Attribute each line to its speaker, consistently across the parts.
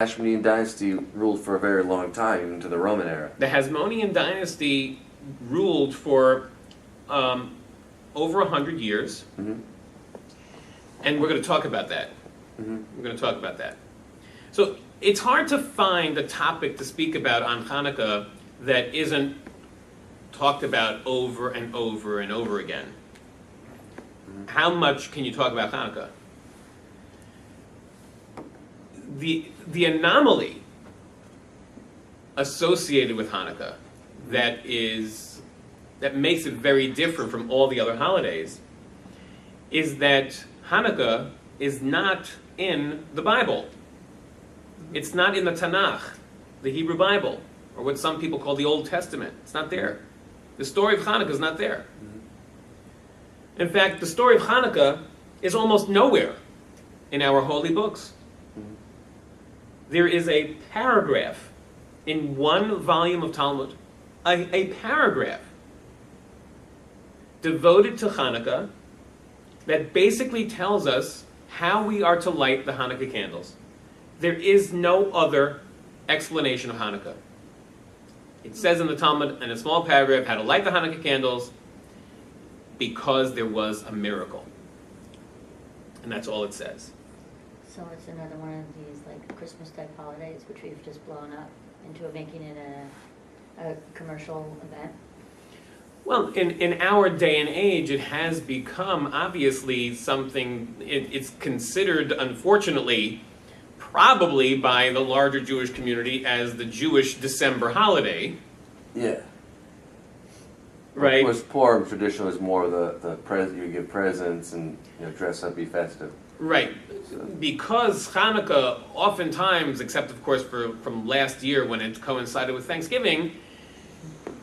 Speaker 1: Hasmonian dynasty ruled for a very long time, even to the Roman era.
Speaker 2: The Hasmonian dynasty ruled for over 100 years,
Speaker 1: Mm-hmm.
Speaker 2: and we're going to talk about that.
Speaker 1: Mm-hmm.
Speaker 2: We're going to talk about that. So it's hard to find a topic to speak about on Hanukkah that isn't talked about over and over and over again.
Speaker 1: Mm-hmm.
Speaker 2: How much can you talk about Hanukkah? The anomaly associated with Hanukkah that makes it very different from all the other holidays is that Hanukkah is not in the Bible. It's not in the Tanakh, the Hebrew Bible, or what some people call the Old Testament. It's not there. The story of Hanukkah is not there. In fact, the story of Hanukkah is almost nowhere in our holy books. There is a paragraph in one volume of Talmud, a paragraph devoted to Hanukkah that basically tells us how we are to light the Hanukkah candles. There is no other explanation of Hanukkah. It says in the Talmud, in a small paragraph, how to light the Hanukkah candles because there was a miracle. And that's all it says.
Speaker 3: So it's another one of these like Christmas type holidays which we've just blown up into making it a commercial event.
Speaker 2: Well, in our day and age, it has become obviously something, it's considered, unfortunately, probably by the larger Jewish community as the Jewish December holiday.
Speaker 1: Yeah.
Speaker 2: Right?
Speaker 1: Of course, Purim traditionally is more of the you give presents and dress up, be festive.
Speaker 2: Right. Because Hanukkah, oftentimes, except of course from last year when it coincided with Thanksgiving,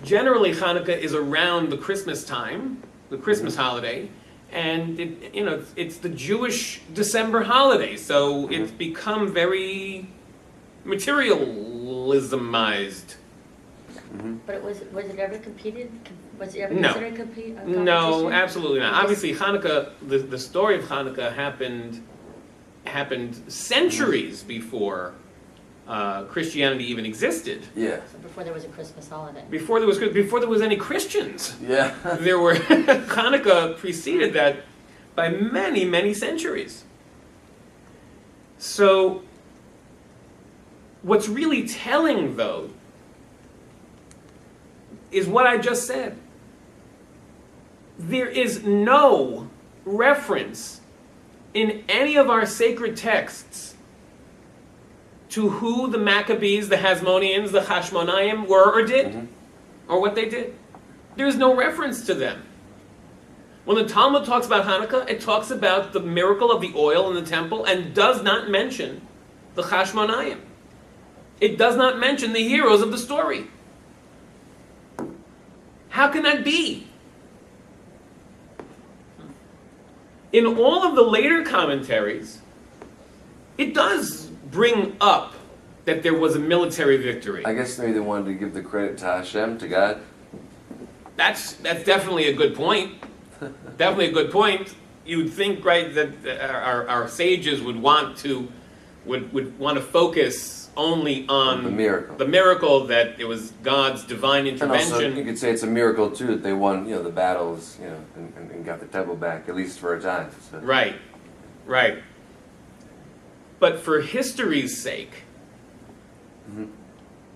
Speaker 2: generally Hanukkah is around the Christmas time, the Christmas holiday, and it's the Jewish December holiday, so it's become very materialismized.
Speaker 3: But was it ever competed? Was it ever
Speaker 2: No.
Speaker 3: considered a competition?
Speaker 2: No, absolutely not. Obviously, Hanukkah, the story of Hanukkah happened centuries before Christianity even existed.
Speaker 1: Yeah.
Speaker 3: So before there was a Christmas holiday.
Speaker 2: Before there was any Christians.
Speaker 1: Yeah.
Speaker 2: There were Hanukkah preceded that by many, many centuries. So what's really telling, though, is what I just said. There is no reference in any of our sacred texts to who the Maccabees, the Hasmonians, the Hashmonaim were or did, or what they did. There's no reference to them. When the Talmud talks about Hanukkah, it talks about the miracle of the oil in the temple and does not mention the Hashmonaim. It does not mention the heroes of the story. How can that be? In all of the later commentaries, it does bring up that there was a military victory.
Speaker 1: I guess maybe they wanted to give the credit to Hashem, to God.
Speaker 2: That's definitely a good point. Definitely a good point. You'd think, right, that our sages would want to focus only on
Speaker 1: the
Speaker 2: miracle that it was God's divine intervention.
Speaker 1: And also, you could say it's a miracle too that they won, the battles, and got the temple back, at least for a time. So.
Speaker 2: Right. But for history's sake,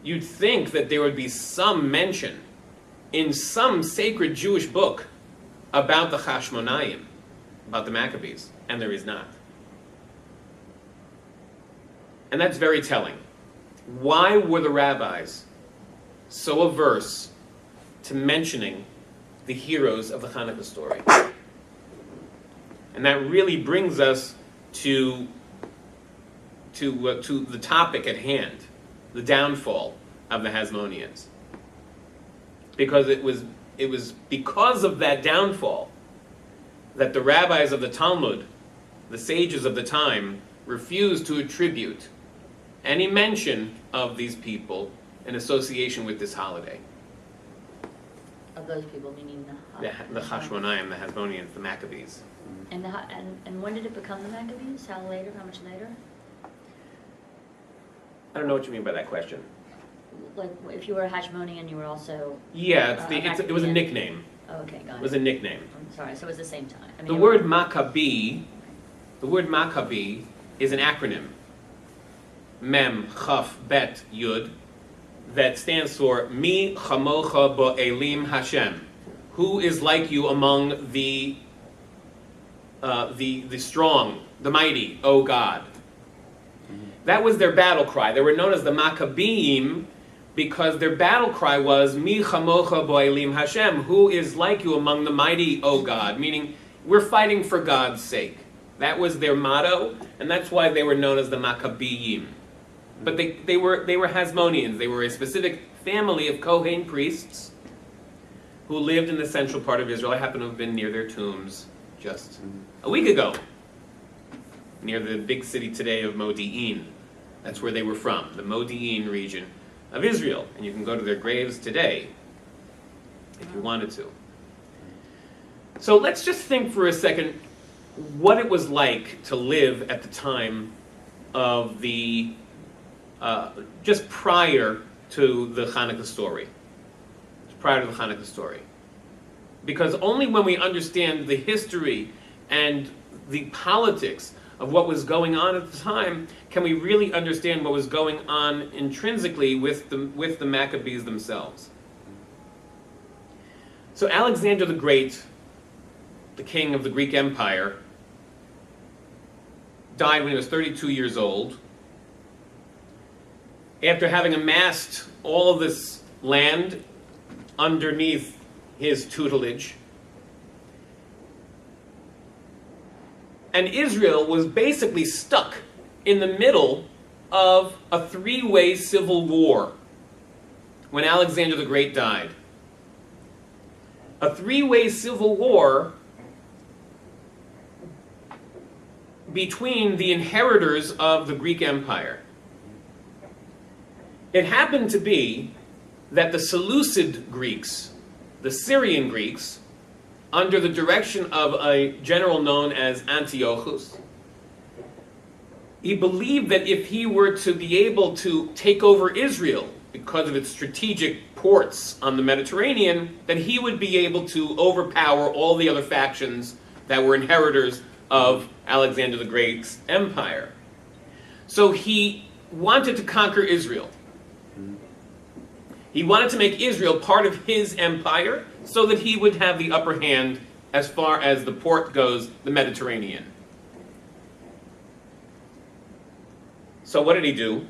Speaker 2: you'd think that there would be some mention in some sacred Jewish book about the Hashmonaim, about the Maccabees, and there is not. And that's very telling. Why were the rabbis so averse to mentioning the heroes of the Hanukkah story? And that really brings us to the topic at hand, the downfall of the Hasmonians. Because it was because of that downfall that the rabbis of the Talmud, the sages of the time, refused to attribute any mention of these people in association with this holiday.
Speaker 3: Of those people, meaning
Speaker 2: The Hashmonaim, the Hasmonians, the Maccabees.
Speaker 3: And when did it become the Maccabees? How later? How much later?
Speaker 2: I don't know what you mean by that question.
Speaker 3: Like, if you were a Hasmonian, you were also...
Speaker 2: Yeah, it was a
Speaker 3: Maccabean.
Speaker 2: nickname.
Speaker 3: Oh, okay, got
Speaker 2: It
Speaker 3: it.
Speaker 2: was a nickname.
Speaker 3: I'm sorry, so it was the same time. I mean,
Speaker 2: The
Speaker 3: it
Speaker 2: word
Speaker 3: was-
Speaker 2: Maccabee is an acronym. Mem, Chaf, Bet, Yud, that stands for Mi Chamocha Bo'elim Hashem. Who is like you among the strong, the mighty, O God? That was their battle cry. They were known as the Maccabeim because their battle cry was Mi Chamocha Bo'elim Hashem. Who is like you among the mighty, O God? Meaning, we're fighting for God's sake. That was their motto, and that's why they were known as the Maccabeim. But they were Hasmonians. They were a specific family of Kohen priests who lived in the central part of Israel. I happen to have been near their tombs just a week ago, near the big city today of Modi'in. That's where they were from, the Modi'in region of Israel. And you can go to their graves today if you wanted to. So let's just think for a second what it was like to live at the time of the, just prior to the Hanukkah story. Prior to the Hanukkah story. Because only when we understand the history and the politics of what was going on at the time can we really understand what was going on intrinsically with the Maccabees themselves. So Alexander the Great, the king of the Greek Empire, died when he was 32 years old. After having amassed all of this land underneath his tutelage. And Israel was basically stuck in the middle of a three-way civil war when Alexander the Great died. A three-way civil war between the inheritors of the Greek Empire. It happened to be that the Seleucid Greeks, the Syrian Greeks, under the direction of a general known as Antiochus, he believed that if he were to be able to take over Israel because of its strategic ports on the Mediterranean, that he would be able to overpower all the other factions that were inheritors of Alexander the Great's empire. So he wanted to conquer Israel. He wanted to make Israel part of his empire so that he would have the upper hand as far as the port goes, the Mediterranean. So what did he do?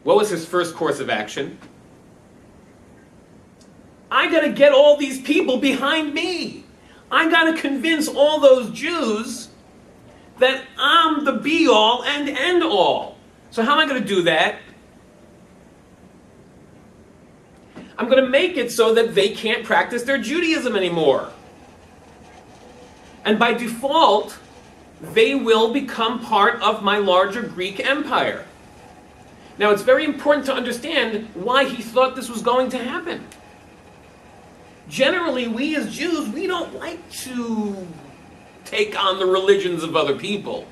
Speaker 2: What was his first course of action? I got to get all these people behind me. I got to convince all those Jews that I'm the be-all and end-all. So how am I going to do that? I'm going to make it so that they can't practice their Judaism anymore. And by default, they will become part of my larger Greek empire. Now, it's very important to understand why he thought this was going to happen. Generally, we as Jews, we don't like to take on the religions of other people.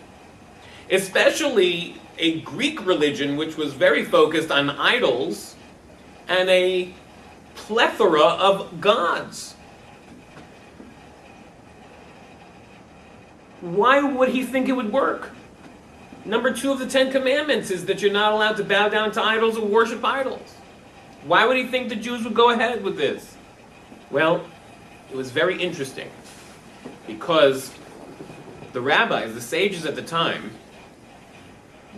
Speaker 2: Especially a Greek religion, which was very focused on idols and a plethora of gods. Why would he think it would work? Number 2 of the 10 Commandments is that you're not allowed to bow down to idols or worship idols. Why would he think the Jews would go ahead with this? Well, it was very interesting because the rabbis, the sages at the time,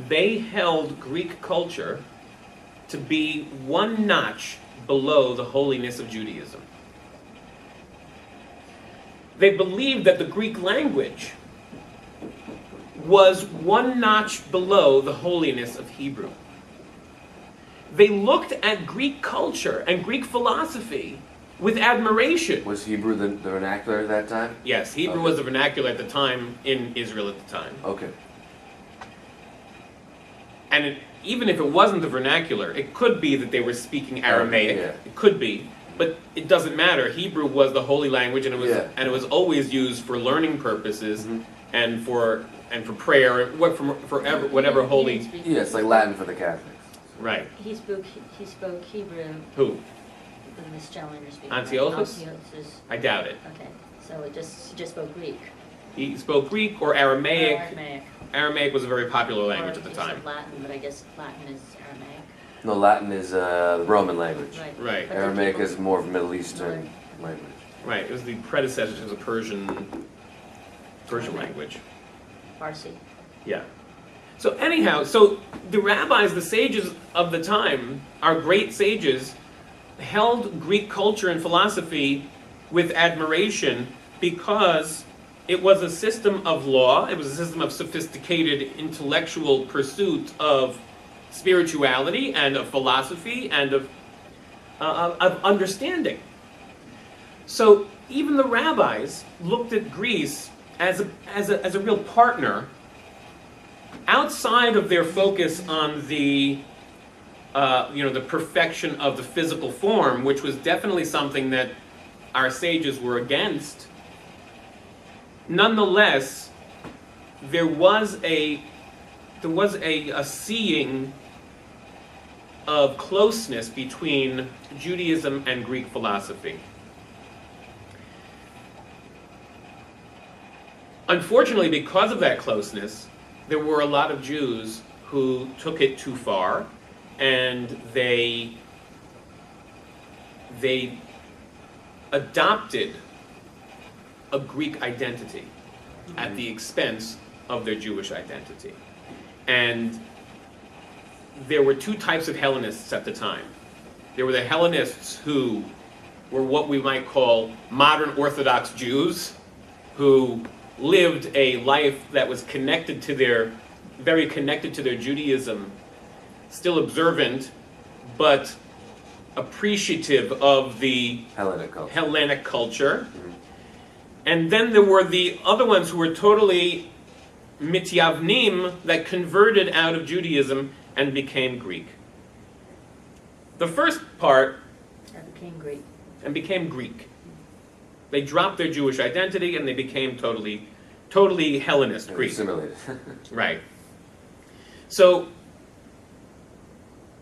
Speaker 2: they held Greek culture to be one notch below the holiness of Judaism. They believed that the Greek language was one notch below the holiness of Hebrew. They looked at Greek culture and Greek philosophy with admiration.
Speaker 1: Was Hebrew the vernacular at that time?
Speaker 2: Yes, Hebrew was the vernacular at the time in Israel at the time.
Speaker 1: Okay.
Speaker 2: And even if it wasn't the vernacular, it could be that they were speaking Aramaic.
Speaker 1: Yeah.
Speaker 2: It could be, but it doesn't matter. Hebrew was the holy language, and it was always used for learning purposes and for prayer, and whatever holy.
Speaker 1: Yeah, it's like Latin for the Catholics.
Speaker 2: Right.
Speaker 3: He spoke Hebrew.
Speaker 2: Who?
Speaker 3: This gentleman you're speaking.
Speaker 2: Antiochus? I doubt it.
Speaker 3: Okay, so he just spoke Greek.
Speaker 2: He spoke Greek or Aramaic.
Speaker 3: Aramaic.
Speaker 2: Aramaic was a very popular language at the
Speaker 3: He
Speaker 2: time.
Speaker 3: said Latin, but I guess Latin is Aramaic.
Speaker 1: No, Latin is the Roman language.
Speaker 2: Right.
Speaker 3: But the
Speaker 1: Aramaic
Speaker 3: people-
Speaker 1: is more of a Middle Eastern language.
Speaker 2: Right. It was the predecessor to the Persian language.
Speaker 3: Farsi.
Speaker 2: Yeah. So anyhow, so the rabbis, the sages of the time, our great sages, held Greek culture and philosophy with admiration because it was a system of law, it was a system of sophisticated intellectual pursuit of spirituality and of philosophy and of understanding. So even the rabbis looked at Greece as a real partner outside of their focus on the perfection of the physical form, which was definitely something that our sages were against. Nonetheless, there was a seeing of closeness between Judaism and Greek philosophy. Unfortunately, because of that closeness, there were a lot of Jews who took it too far, and they adopted a Greek identity at the expense of their Jewish identity. And there were two types of Hellenists at the time. There were the Hellenists who were what we might call modern Orthodox Jews, who lived a life that was very connected to their Judaism, still observant, but appreciative of the Hellenic culture. Mm-hmm. And then there were the other ones who were totally mityavnim, that converted out of Judaism and became Greek. The first part became Greek. They dropped their Jewish identity and they became totally Hellenist, Greek.
Speaker 1: Assimilated.
Speaker 2: Right. So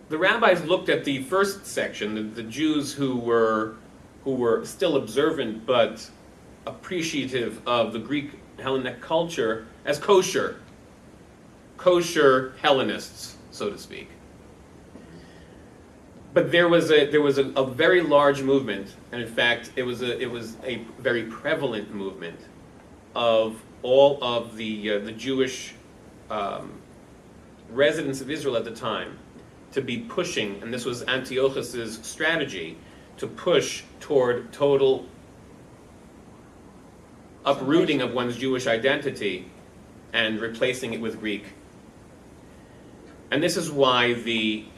Speaker 2: the rabbis looked at the first section, the Jews who were still observant but appreciative of the Greek Hellenic culture, as kosher Hellenists, so to speak. But there was a very large movement, and in fact, it was a very prevalent movement of all of the Jewish residents of Israel at the time to be pushing, and this was Antiochus's strategy, to push toward total uprooting of one's Jewish identity and replacing it with Greek. And this is why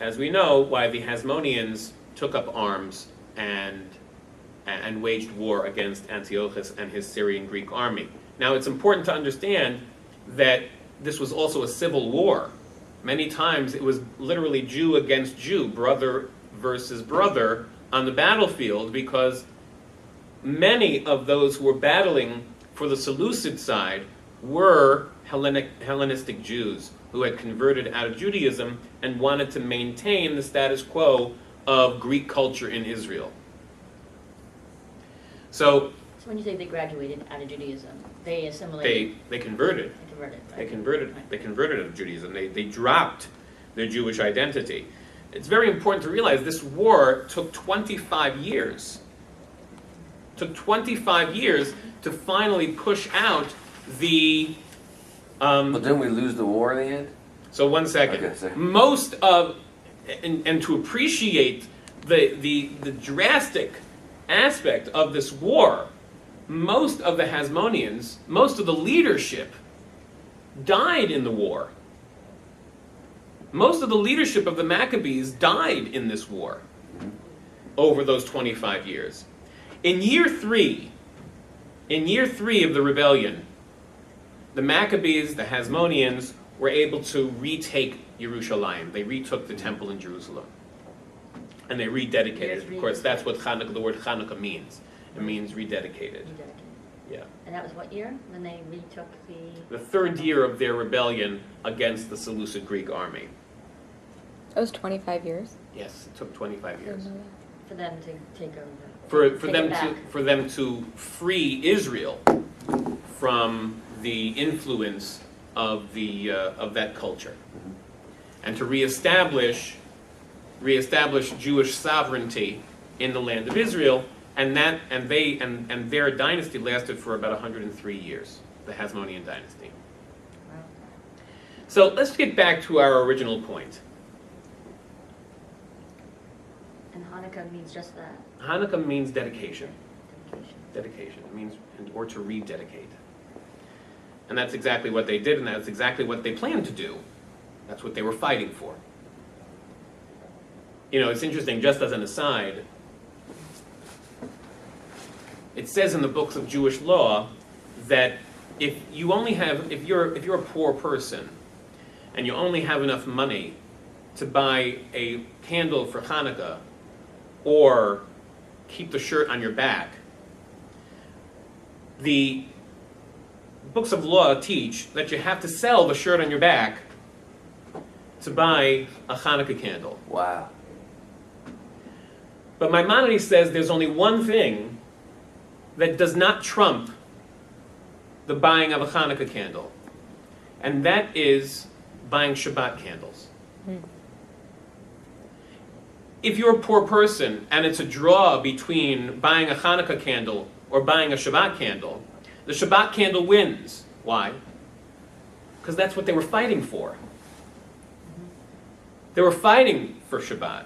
Speaker 2: as we know, why the Hasmonians took up arms and waged war against Antiochus and his Syrian Greek army. Now it's important to understand that this was also a civil war. Many times it was literally Jew against Jew, brother versus brother on the battlefield, because many of those who were battling for the Seleucid side were Hellenistic Jews who had converted out of Judaism and wanted to maintain the status quo of Greek culture in Israel. So
Speaker 3: when you say they graduated out of Judaism, they assimilated.
Speaker 2: They converted.
Speaker 3: They
Speaker 2: converted.
Speaker 3: Right.
Speaker 2: They converted out of Judaism. They dropped their Jewish identity. It's very important to realize this war took 25 years. Took 25 years to finally push out the.
Speaker 1: But didn't we lose the war in the end?
Speaker 2: So 1 second.
Speaker 1: Okay, sorry.
Speaker 2: Most of, and to appreciate the drastic aspect of this war, most of the Hasmonians, most of the leadership died in the war. Most of the leadership of the Maccabees died in this war over those 25 years. In year three of the rebellion, the Maccabees, the Hasmonians, were able to retake Yerushalayim. They retook the temple in Jerusalem. And they rededicated it. Of course, that's what the word Hanukkah means. It means rededicated. Yeah.
Speaker 3: And that was what year? When they retook the...
Speaker 2: The third year of their rebellion against the Seleucid Greek army.
Speaker 4: It was 25 years.
Speaker 2: Yes, it took 25 years.
Speaker 3: For them to take over.
Speaker 2: For them to free Israel from the influence of that culture, and to reestablish Jewish sovereignty in the land of Israel, and their dynasty lasted for about 103 years, the Hasmonian dynasty.
Speaker 3: Wow.
Speaker 2: So let's get back to our original point.
Speaker 3: And Hanukkah means just that.
Speaker 2: Hanukkah means dedication.
Speaker 3: Dedication.
Speaker 2: Dedication. It means, or to rededicate. And that's exactly what they did, and that's exactly what they planned to do. That's what they were fighting for. You know, it's interesting, just as an aside, it says in the books of Jewish law that if you're a poor person and you only have enough money to buy a candle for Hanukkah or keep the shirt on your back, the books of law teach that you have to sell the shirt on your back to buy a Hanukkah candle.
Speaker 1: Wow.
Speaker 2: But Maimonides says there's only one thing that does not trump the buying of a Hanukkah candle, and that is buying Shabbat candles. If you're a poor person and it's a draw between buying a Hanukkah candle or buying a Shabbat candle, the Shabbat candle wins. Why? Because that's what they were fighting for. They were fighting for Shabbat.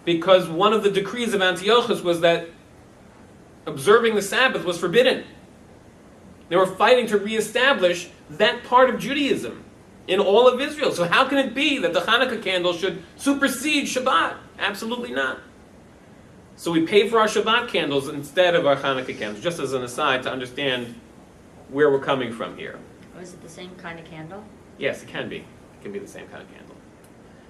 Speaker 2: Because one of the decrees of Antiochus was that observing the Sabbath was forbidden. They were fighting to reestablish that part of Judaism in all of Israel. So how can it be that the Hanukkah candle should supersede Shabbat? Absolutely not. So we pay for our Shabbat candles instead of our Hanukkah candles, just as an aside to understand where we're coming from here.
Speaker 3: Or is it the same kind of candle?
Speaker 2: Yes, it can be. It can be the same kind of candle.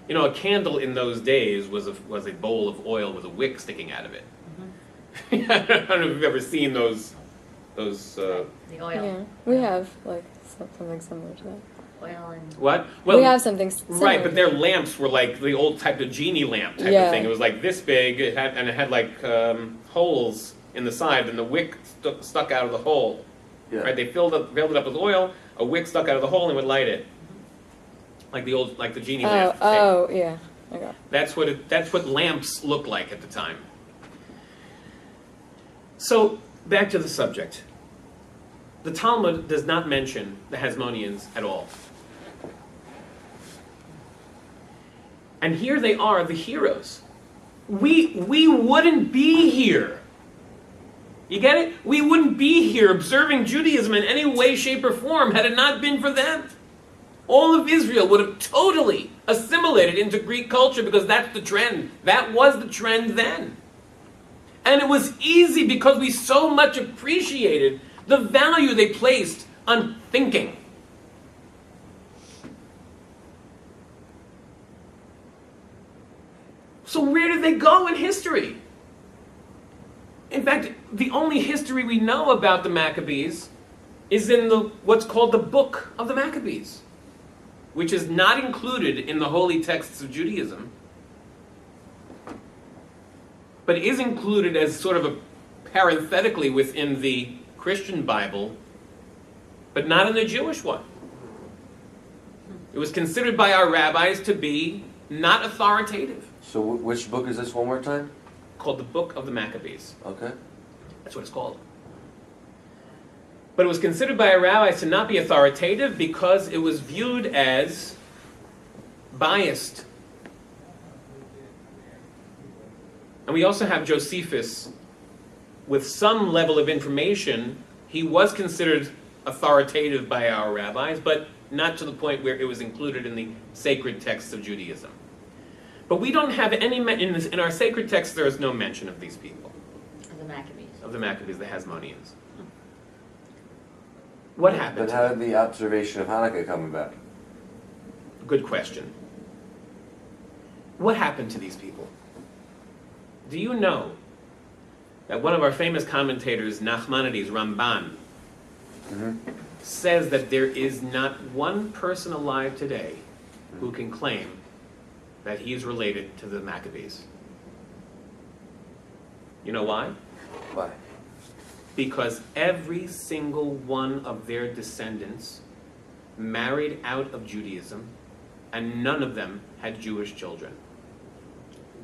Speaker 2: You know, a candle in those days was a bowl of oil with a wick sticking out of it.
Speaker 3: Mm-hmm.
Speaker 2: I don't know if you've ever seen those.
Speaker 3: The oil.
Speaker 4: Yeah, we have like something similar to that.
Speaker 3: Oil and...
Speaker 2: What?
Speaker 4: We have something similar.
Speaker 2: Right, but their lamps were like the old type of genie lamp type of thing. It was like this big, it had like holes in the side, and the wick stuck out of the hole.
Speaker 1: Yeah.
Speaker 2: Right, they filled it up with oil. A wick stuck out of the hole and would light it, like the genie lamp.
Speaker 4: Oh, yeah. Okay.
Speaker 2: That's what lamps look like at the time. So back to the subject. The Talmud does not mention the Hasmonians at all. And here they are, the heroes. We wouldn't be here. You get it? We wouldn't be here observing Judaism in any way, shape, or form had it not been for them. All of Israel would have totally assimilated into Greek culture because that's the trend. That was the trend then. And it was easy because we so much appreciated the value they placed on thinking. So where did they go in history? In fact, the only history we know about the Maccabees is in what's called the Book of the Maccabees, which is not included in the holy texts of Judaism, but is included as sort of parenthetically within the Christian Bible, but not in the Jewish one. It was considered by our rabbis to be not authoritative.
Speaker 1: So which book is this one more time?
Speaker 2: Called the Book of the Maccabees.
Speaker 1: Okay.
Speaker 2: That's what it's called. But it was considered by our rabbis to not be authoritative because it was viewed as biased. And we also have Josephus with some level of information. He was considered authoritative by our rabbis, but not to the point where it was included in the sacred texts of Judaism. But we don't have any, in our sacred texts there is no mention of these people.
Speaker 3: Of the Maccabees.
Speaker 2: Of the Maccabees, the Hasmonians. What happened?
Speaker 1: But how did the observation of Hanukkah come about?
Speaker 2: Good question. What happened to these people? Do you know that one of our famous commentators, Nachmanides, Ramban,
Speaker 1: Mhm.
Speaker 2: says that there is not one person alive today who can claim that he is related to the Maccabees. You know why?
Speaker 1: Why?
Speaker 2: Because every single one of their descendants married out of Judaism, and none of them had Jewish children.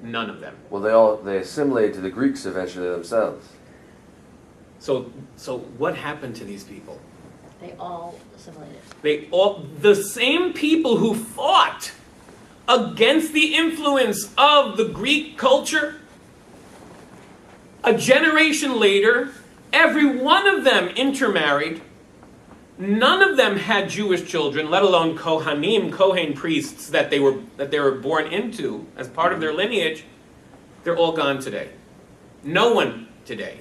Speaker 2: None of them.
Speaker 1: Well, they assimilated to the Greeks eventually themselves.
Speaker 2: So what happened to these people?
Speaker 3: They all assimilated.
Speaker 2: The same people who fought against the influence of the Greek culture, a generation later, every one of them intermarried. None of them had Jewish children, let alone Kohen priests that they were born into as part of their lineage. They're all gone today. No one today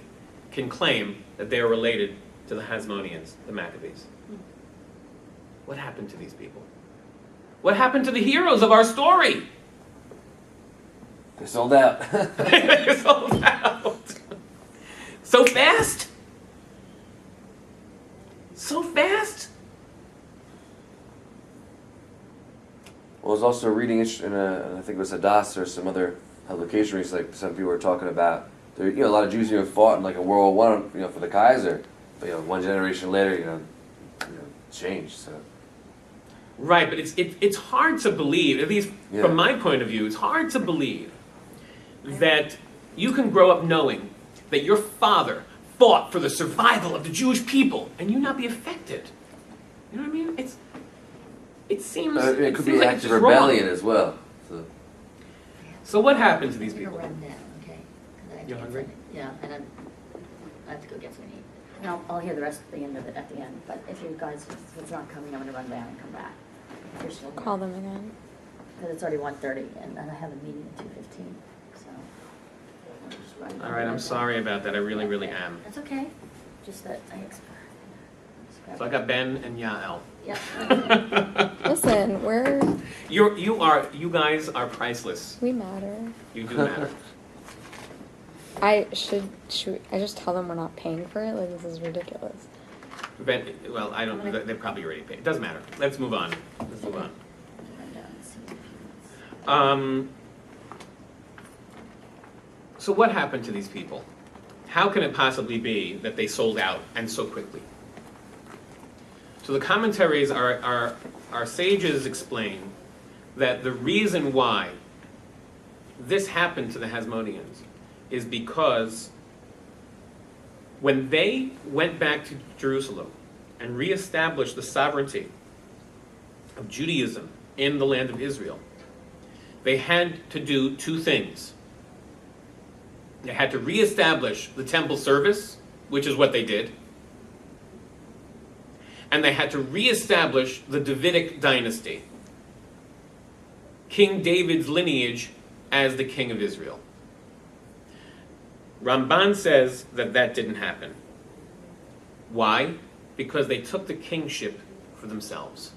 Speaker 2: can claim that they are related to the Hasmonians, the Maccabees. What happened to these people? What happened to the heroes of our story?
Speaker 1: They sold out.
Speaker 2: They're sold out. So fast? So fast?
Speaker 1: Well, I was also reading in I think it was Hadass or some other publication where it's like some people were talking about there, a lot of Jews fought in like a World War I, for the Kaiser, but one generation later, changed. So.
Speaker 2: Right, but it's hard to believe, at least from my point of view, it's hard to believe that you can grow up knowing that your father fought for the survival of the Jewish people and you not be affected. You know what I mean? It seems
Speaker 1: it could be
Speaker 2: seems
Speaker 1: an
Speaker 2: like
Speaker 1: act of
Speaker 2: it's just
Speaker 1: rebellion
Speaker 2: wrong.
Speaker 1: as well.
Speaker 2: So what happened to these
Speaker 3: I'm gonna
Speaker 2: people?
Speaker 3: run down, okay? 'Cause I have to
Speaker 2: You
Speaker 3: get
Speaker 2: hungry?
Speaker 3: something. Yeah, and I have to go get something to eat. And I'll hear the rest of the end of it at the end, but if you guys, if it's not coming, I'm gonna run down and come back. If you're still
Speaker 4: Call them again.
Speaker 3: Because it's already 1:30 and I have a meeting at 2:15, so. I'll just run
Speaker 2: All right, I'm
Speaker 3: down.
Speaker 2: sorry about that. I really, really am.
Speaker 3: That's okay, just that I.
Speaker 2: So I got Ben and Yael.
Speaker 3: Yeah.
Speaker 4: Listen,
Speaker 2: You guys are priceless.
Speaker 4: we matter.
Speaker 2: You do matter.
Speaker 4: Should I just tell them we're not paying for it? Like, this is ridiculous.
Speaker 2: Ben, well, I don't. They probably already paid. It doesn't matter. Let's move on. Let's move on.
Speaker 3: Run down and see if it's-
Speaker 2: So what happened to these people? How can it possibly be that they sold out and so quickly? So the commentaries, our sages explain that the reason why this happened to the Hasmonians is because when they went back to Jerusalem and reestablished the sovereignty of Judaism in the land of Israel, they had to do two things. They had to reestablish the temple service, which is what they did, and they had to reestablish the Davidic dynasty, King David's lineage as the king of Israel. Ramban says that that didn't happen. Why? Because they took the kingship for themselves.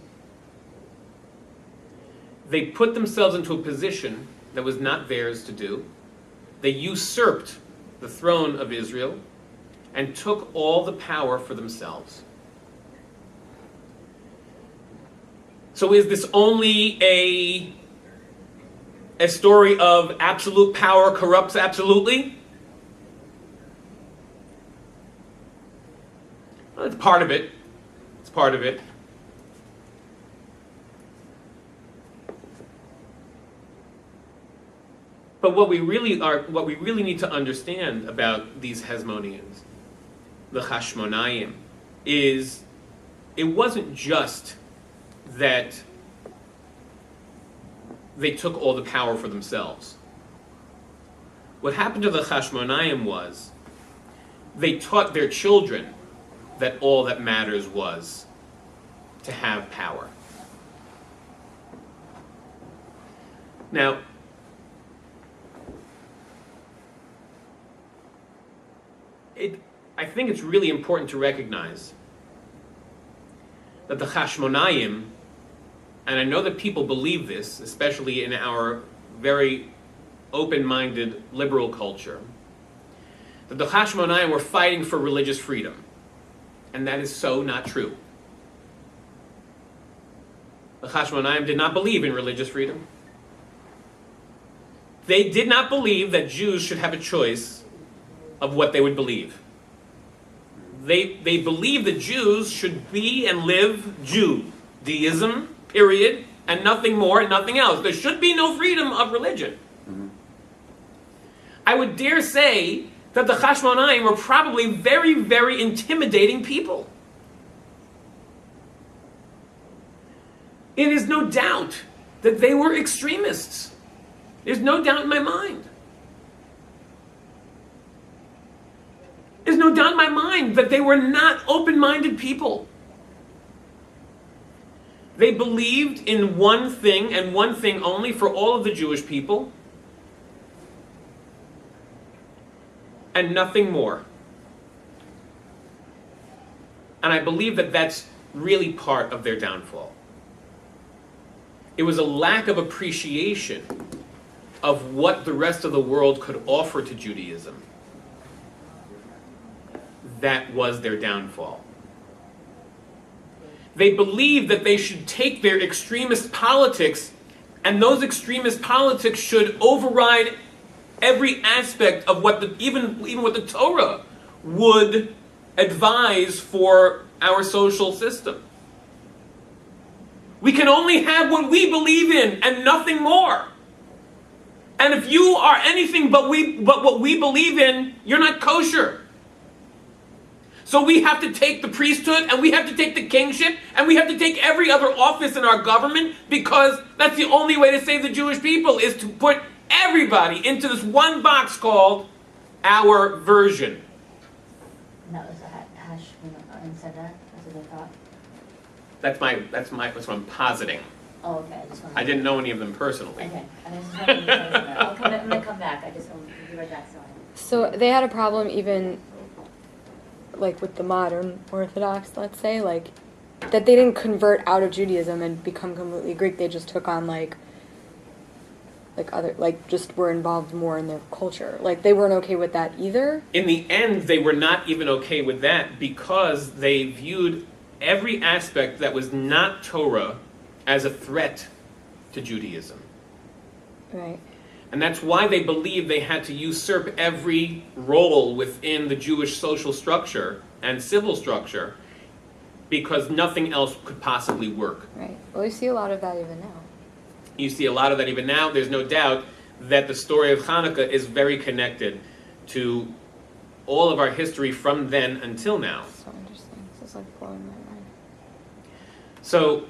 Speaker 2: They put themselves into a position that was not theirs to do. They usurped the throne of Israel and took all the power for themselves. So is this only a story of absolute power corrupts absolutely? Well, it's part of it. It's part of it. But what we really need to understand about these Hasmonians, the Hashmonayim, is it wasn't just that they took all the power for themselves. What happened to the Hashmonayim was they taught their children that all that matters was to have power. Now, I think it's really important to recognize that the Hashmonayim, and I know that people believe this, especially in our very open-minded liberal culture, that the Hasmonians were fighting for religious freedom. And that is so not true. The Hasmonians did not believe in religious freedom. They did not believe that Jews should have a choice of what they would believe. They believed that Jews should be and live Judaism, period, and nothing more and nothing else. There should be no freedom of religion.
Speaker 1: Mm-hmm.
Speaker 2: I would dare say that the Hasmonians were probably very, very intimidating people. It is no doubt that they were extremists. There's no doubt in my mind. There's no doubt in my mind that they were not open-minded people. They believed in one thing and one thing only for all of the Jewish people, and nothing more. And I believe that that's really part of their downfall. It was a lack of appreciation of what the rest of the world could offer to Judaism. That was their downfall. They believed that they should take their extremist politics, and those extremist politics should override every aspect of what even what the Torah would advise for our social system. We can only have what we believe in and nothing more. And if you are anything but what we believe in, you're not kosher. So we have to take the priesthood, and we have to take the kingship, and we have to take every other office in our government, because that's the only way to save the Jewish people, is to put everybody into this one box called our version.
Speaker 3: And that was a Hasmonians said that? That's what they thought?
Speaker 2: That's what I'm positing.
Speaker 3: Oh, okay. I just wanted
Speaker 2: I didn't know any of them personally.
Speaker 3: Okay. I just wanted to know. I'm going to come back. I just want to be right back.
Speaker 4: So they had a problem even, like, with the modern Orthodox, let's say, like, that they didn't convert out of Judaism and become completely Greek. They just took on, like other, like, just were involved more in their culture. Like, they weren't okay with that either.
Speaker 2: In the end, they were not even okay with that, because they viewed every aspect that was not Torah as a threat to Judaism.
Speaker 4: Right.
Speaker 2: And that's why they believed they had to usurp every role within the Jewish social structure and civil structure, because nothing else could possibly work.
Speaker 4: Right. Well, you see a lot of that even now.
Speaker 2: You see a lot of that even now. There's no doubt that the story of Hanukkah is very connected to all of our history from then until now.
Speaker 4: So interesting. This is like blowing my mind.
Speaker 2: So,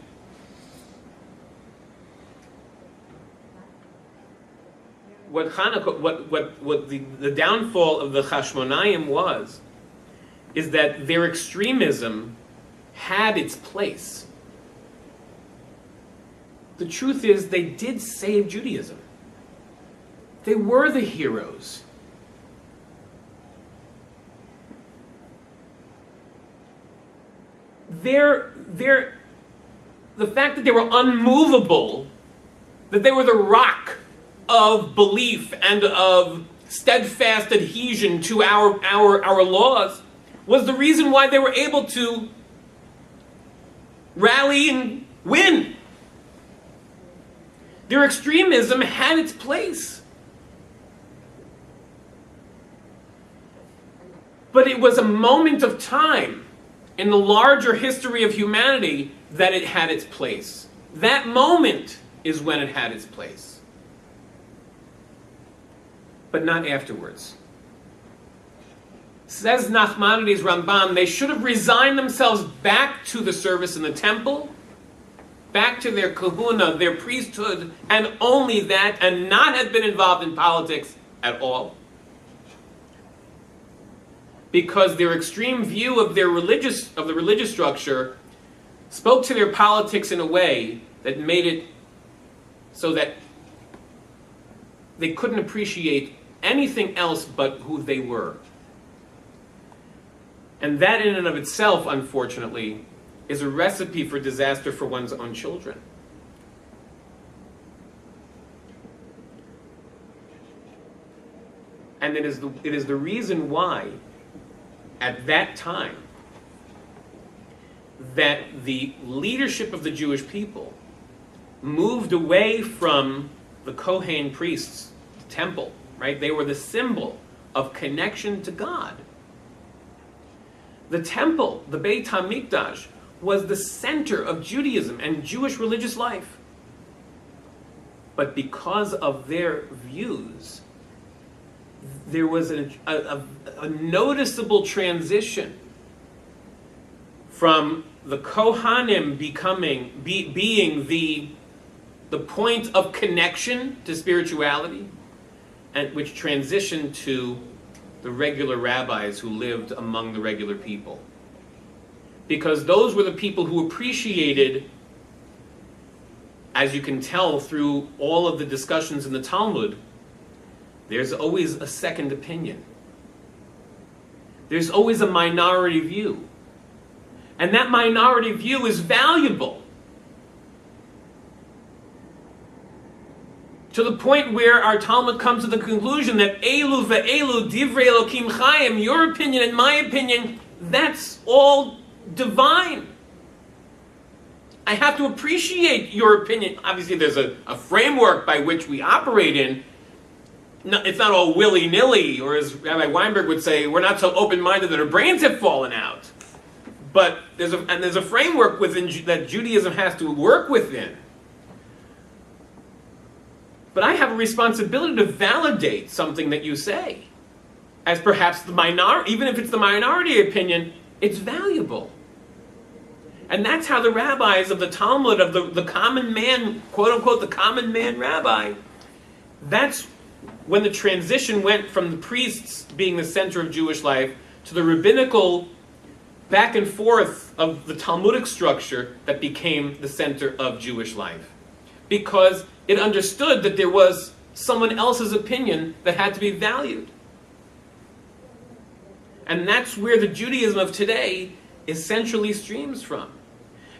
Speaker 2: what Hanukkah, what the downfall of the Hasmonians was, is that their extremism had its place. The truth is, they did save Judaism. They were the heroes. The fact that they were unmovable, that they were the rock of belief and of steadfast adhesion to our laws, was the reason why they were able to rally and win. Their extremism had its place. But it was a moment of time in the larger history of humanity that it had its place. That moment is when it had its place. But not afterwards. Says Nachmanides Ramban, they should have resigned themselves back to the service in the temple, back to their kahuna, their priesthood, and only that, and not have been involved in politics at all. Because their extreme view of the religious structure spoke to their politics in a way that made it so that they couldn't appreciate anything else but who they were. And that in and of itself, unfortunately, is a recipe for disaster for one's own children. And it is the reason why, at that time, that the leadership of the Jewish people moved away from the Kohen priests, the temple, right? They were the symbol of connection to God. The temple, the Beit HaMikdash, was the center of Judaism and Jewish religious life. But because of their views, there was a noticeable transition from the Kohanim being the point of connection to spirituality, and which transitioned to the regular rabbis who lived among the regular people. Because those were the people who appreciated, as you can tell through all of the discussions in the Talmud, there's always a second opinion. There's always a minority view. And that minority view is valuable. To the point where our Talmud comes to the conclusion that Elu ve'elu divrei Elokim chayim, your opinion and my opinion, that's all divine. I have to appreciate your opinion. Obviously there's a framework by which we operate in. No, it's not all willy-nilly, or as Rabbi Weinberg would say, we're not so open-minded that our brains have fallen out. But there's a framework within that Judaism has to work within. But I have a responsibility to validate something that you say. As perhaps the minority, even if it's the minority opinion, it's valuable. And that's how the rabbis of the Talmud, of the common man, quote-unquote, the common man rabbi, that's when the transition went from the priests being the center of Jewish life to the rabbinical back and forth of the Talmudic structure that became the center of Jewish life. Because it understood that there was someone else's opinion that had to be valued. And that's where the Judaism of today essentially streams from.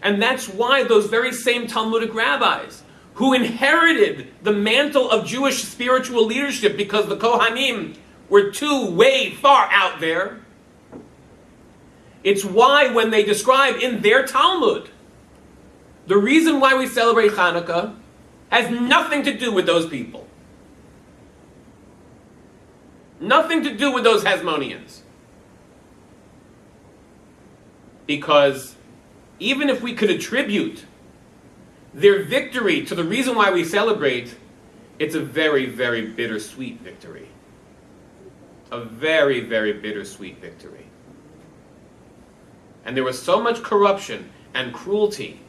Speaker 2: And that's why those very same Talmudic rabbis who inherited the mantle of Jewish spiritual leadership because the Kohanim were too way far out there, it's why when they describe in their Talmud, the reason why we celebrate Hanukkah has nothing to do with those people. Nothing to do with those Hasmonians. Because even if we could attribute their victory to the reason why we celebrate, it's a very, very bittersweet victory. A very, very bittersweet victory. And there was so much corruption and cruelty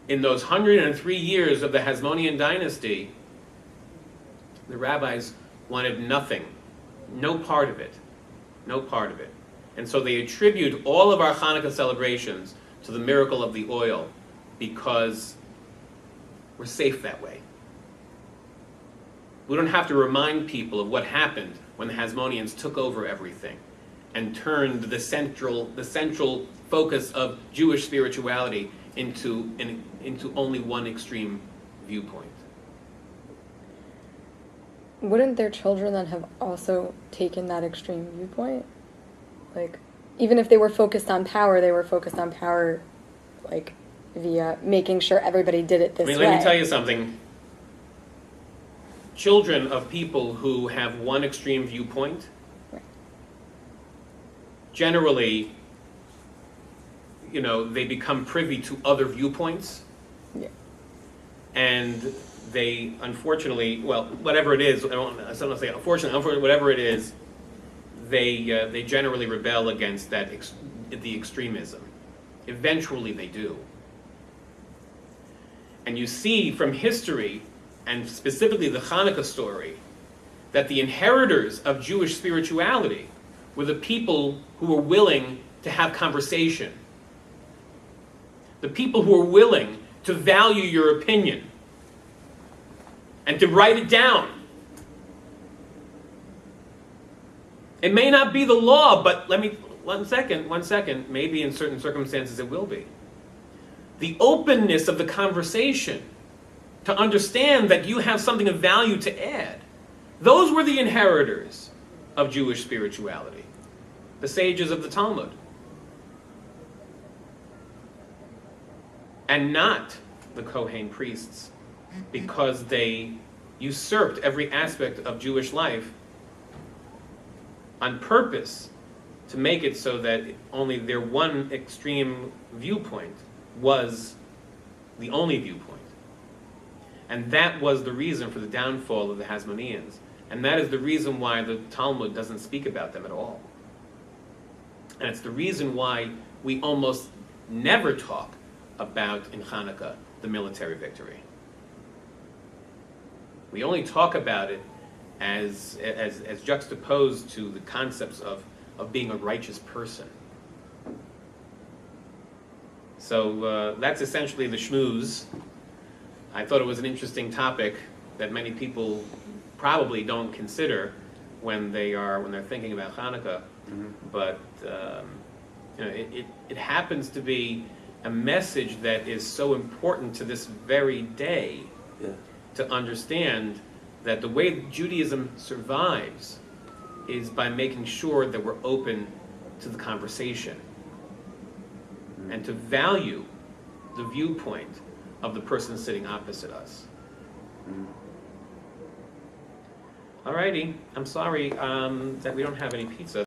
Speaker 2: in those 103 years of the Hasmonian dynasty, the rabbis wanted nothing, no part of it, no part of it. And so they attribute all of our Hanukkah celebrations to the miracle of the oil because we're safe that way. We don't have to remind people of what happened when the Hasmonians took over everything and turned the central focus of Jewish spirituality into only one extreme viewpoint.
Speaker 4: Wouldn't their children then have also taken that extreme viewpoint? Like, even if they were focused on power, they were focused on power, like, via making sure everybody did it this way.
Speaker 2: Let me tell you something. Children of people who have one extreme viewpoint,
Speaker 4: right,
Speaker 2: generally, they become privy to other viewpoints.
Speaker 4: Yeah.
Speaker 2: And they, unfortunately, whatever it is, I don't want to say unfortunately, whatever it is, they generally rebel against the extremism. Eventually they do. And you see from history, and specifically the Hanukkah story, that the inheritors of Jewish spirituality were the people who were willing to have conversation. The people who were willing to value your opinion and to write it down. It may not be the law, but one second, maybe in certain circumstances it will be. The openness of the conversation to understand that you have something of value to add Those were the inheritors of Jewish spirituality, the sages of the Talmud. And not the Kohen priests, because they usurped every aspect of Jewish life on purpose to make it so that only their one extreme viewpoint was the only viewpoint. And that was the reason for the downfall of the Hasmonians. And that is the reason why the Talmud doesn't speak about them at all. And it's the reason why we almost never talk about, in Hanukkah, the military victory. We only talk about it as juxtaposed to the concepts of being a righteous person. So that's essentially the schmooze. I thought it was an interesting topic that many people probably don't consider when they're thinking about Hanukkah.
Speaker 1: Mm-hmm.
Speaker 2: But it happens to be a message that is so important to this very day,
Speaker 1: Yeah.
Speaker 2: to understand that the way Judaism survives is by making sure that we're open to the conversation and to value the viewpoint of the person sitting opposite us. Alrighty, I'm sorry that we don't have any pizza.